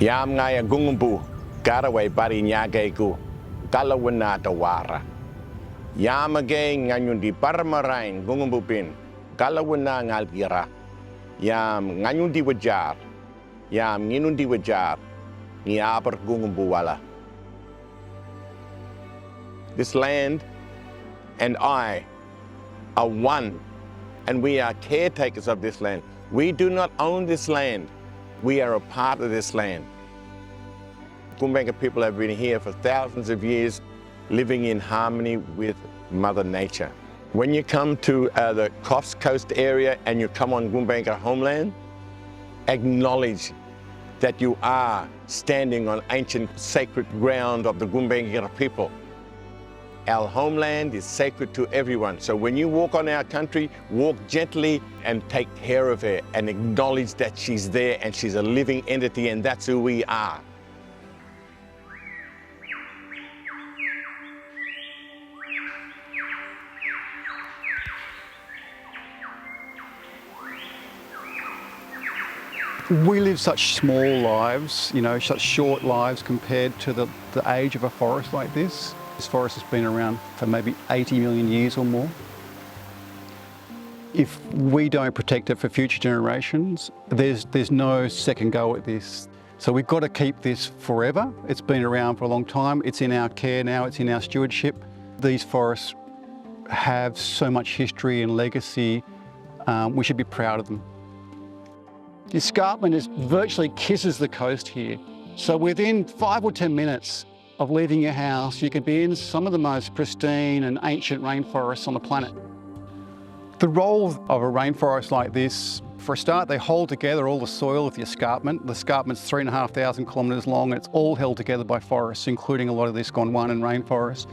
Yam ngaya gungumbu, garaway bari nyagayku, kalawina tawara. Yam again nganyundi parmarain gungumbu pin, kalawina ngalgira. Yam nganyundi wajar, yam nginundi wajar, niabar gungumbu wala. This land and I are one, and we are caretakers of this land. We do not own this land. We are a part of this land. Gumbaynggirr people have been here for thousands of years, living in harmony with Mother Nature. When you come to the Coffs Coast area and you come on Gumbaynggirr homeland, acknowledge that you are standing on ancient sacred ground of the Gumbaynggirr people. Our homeland is sacred to everyone. So when you walk on our country, walk gently and take care of her and acknowledge that she's there and she's a living entity, and that's who we are. We live such small lives, such short lives compared to the age of a forest like this. This forest has been around for maybe 80 million years or more. If we don't protect it for future generations, there's no second go at this. So we've got to keep this forever. It's been around for a long time. It's in our care now, it's in our stewardship. These forests have so much history and legacy. We should be proud of them. The escarpment virtually kisses the coast here. So within 5 or 10 minutes of leaving your house, you could be in some of the most pristine and ancient rainforests on the planet. The role of a rainforest like this, for a start, they hold together all the soil of the escarpment. The escarpment's 3,500 kilometres long, and it's all held together by forests, including a lot of this Gondwanan rainforest.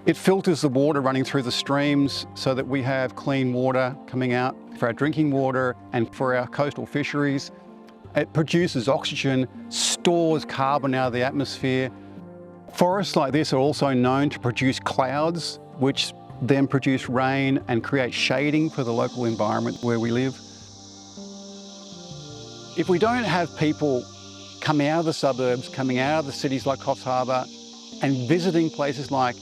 It filters the water running through the streams so that we have clean water coming out for our drinking water and for our coastal fisheries. It produces oxygen, stores carbon out of the atmosphere. Forests like this are also known to produce clouds, which then produce rain and create shading for the local environment where we live. If we don't have people coming out of the suburbs, coming out of the cities like Coffs Harbour and visiting places like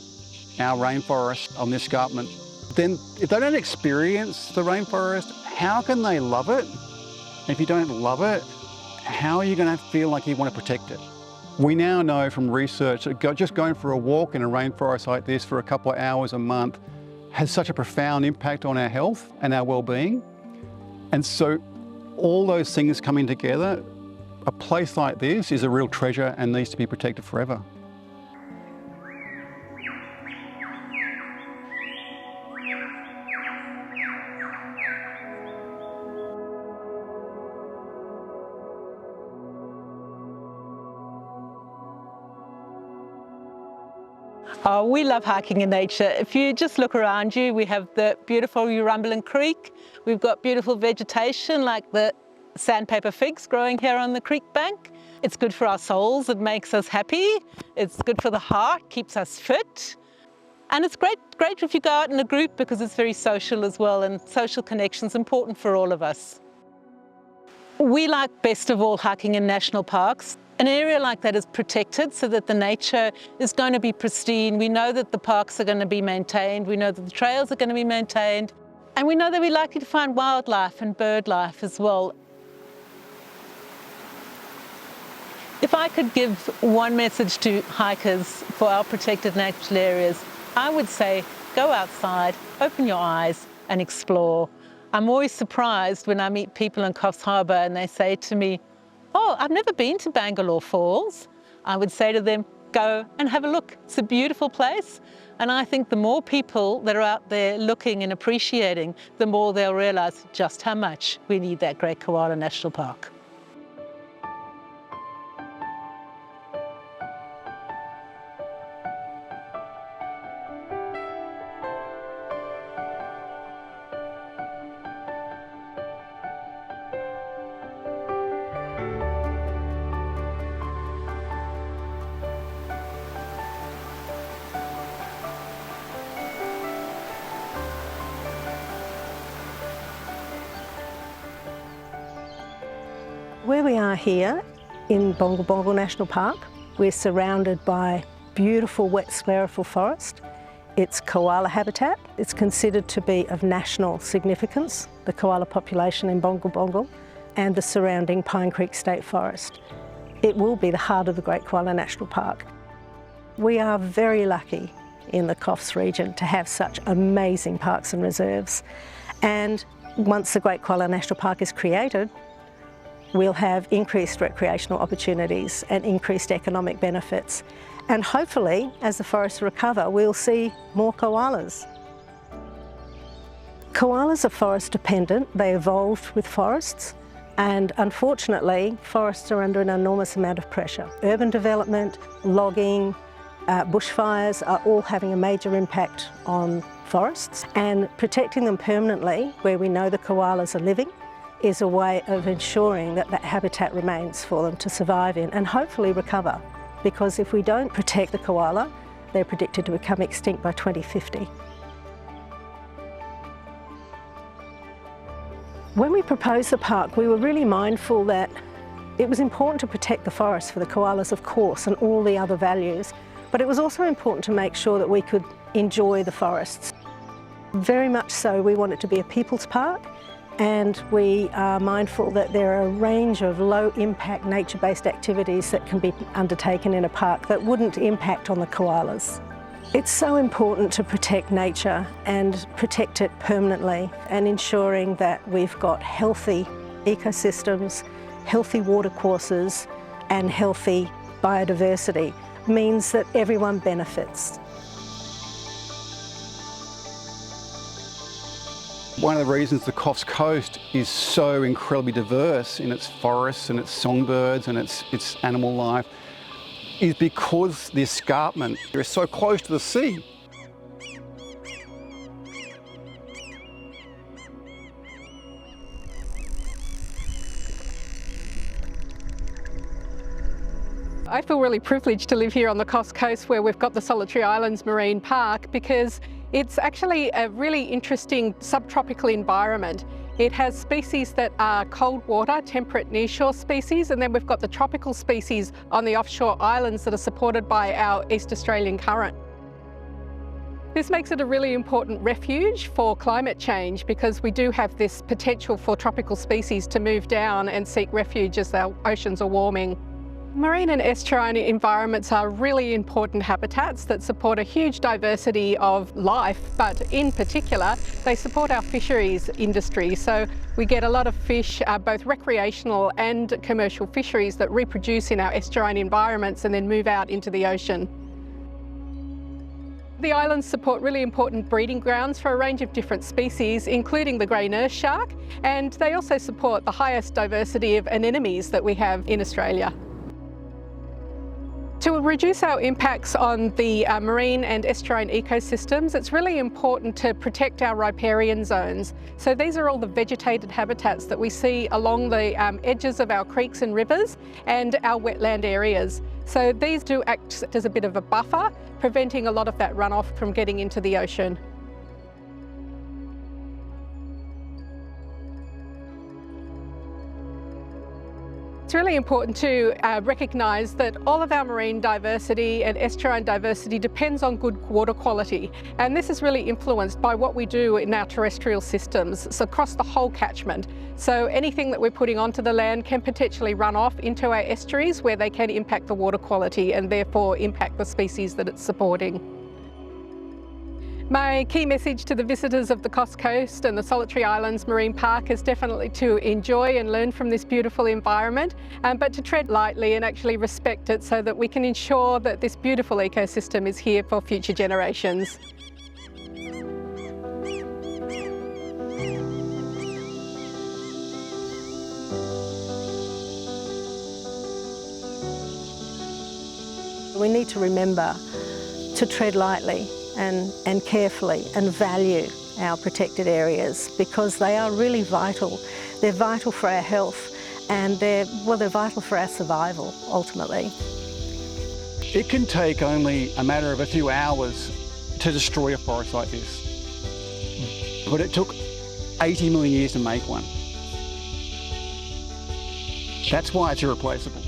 our rainforest on the escarpment, then if they don't experience the rainforest, how can they love it? And if you don't love it, how are you going to feel like you want to protect it? We now know from research that just going for a walk in a rainforest like this for a couple of hours a month has such a profound impact on our health and our well-being. And so all those things coming together, a place like this is a real treasure and needs to be protected forever. Oh, we love hiking in nature. If you just look around you, we have the beautiful Urumbalin Creek. We've got beautiful vegetation like the sandpaper figs growing here on the creek bank. It's good for our souls, it makes us happy. It's good for the heart, keeps us fit. And it's great if you go out in a group because it's very social as well, and social connection's important for all of us. We like best of all hiking in national parks. An area like that is protected so that the nature is going to be pristine. We know that the parks are going to be maintained. We know that the trails are going to be maintained. And we know that we're likely to find wildlife and bird life as well. If I could give one message to hikers for our protected natural areas, I would say go outside, open your eyes and explore. I'm always surprised when I meet people in Coffs Harbour and they say to me, "Oh, I've never been to Bangalore Falls." I would say to them, go and have a look. It's a beautiful place. And I think the more people that are out there looking and appreciating, the more they'll realise just how much we need that Great Koala National Park. Where we are here In Bongal Bongal National Park, we're surrounded by beautiful wet sclerophyll forest. It's koala habitat. It's considered to be of national significance, the koala population in Bongal Bongal, and the surrounding Pine Creek State Forest. It will be the heart of the Great Koala National Park. We are very lucky in the Coffs region to have such amazing parks and reserves. And once the Great Koala National Park is created, we'll have increased recreational opportunities and increased economic benefits. And hopefully, as the forests recover, we'll see more koalas. Koalas are forest dependent. They evolved with forests. And unfortunately, forests are under an enormous amount of pressure. Urban development, logging, bushfires are all having a major impact on forests, and protecting them permanently where we know the koalas are living is a way of ensuring that that habitat remains for them to survive in and hopefully recover. Because if we don't protect the koala, they're predicted to become extinct by 2050. When we proposed the park, we were really mindful that it was important to protect the forest for the koalas, of course, and all the other values, but it was also important to make sure that we could enjoy the forests. Very much so, we want it to be a people's park, and we are mindful that there are a range of low-impact nature-based activities that can be undertaken in a park that wouldn't impact on the koalas. It's so important to protect nature and protect it permanently, and ensuring that we've got healthy ecosystems, healthy watercourses and healthy biodiversity means that everyone benefits. One of the reasons the Coffs Coast is so incredibly diverse in its forests and its songbirds and its animal life is because the escarpment is so close to the sea. I feel really privileged to live here on the Coffs Coast where we've got the Solitary Islands Marine Park, because it's actually a really interesting subtropical environment. It has species that are cold water, temperate nearshore species, and then we've got the tropical species on the offshore islands that are supported by our East Australian current. This makes it a really important refuge for climate change, because we do have this potential for tropical species to move down and seek refuge as our oceans are warming. Marine and estuarine environments are really important habitats that support a huge diversity of life, but in particular, they support our fisheries industry. So we get a lot of fish, both recreational and commercial fisheries, that reproduce in our estuarine environments and then move out into the ocean. The islands support really important breeding grounds for a range of different species, including the grey nurse shark, and they also support the highest diversity of anemones that we have in Australia. To reduce our impacts on the marine and estuarine ecosystems, it's really important to protect our riparian zones. So these are all the vegetated habitats that we see along the edges of our creeks and rivers and our wetland areas. So these do act as a bit of a buffer, preventing a lot of that runoff from getting into the ocean. It's really important to recognise that all of our marine diversity and estuarine diversity depends on good water quality, and this is really influenced by what we do in our terrestrial systems, so across the whole catchment. So anything that we're putting onto the land can potentially run off into our estuaries, where they can impact the water quality and therefore impact the species that it's supporting. My key message to the visitors of the Coffs Coast and the Solitary Islands Marine Park is definitely to enjoy and learn from this beautiful environment, but to tread lightly and actually respect it, so that we can ensure that this beautiful ecosystem is here for future generations. We need to remember to tread lightly and carefully and value our protected areas, because they are really vital. They're vital for our health, and they're vital for our survival, ultimately. It can take only a matter of a few hours to destroy a forest like this, but it took 80 million years to make one. That's why it's irreplaceable.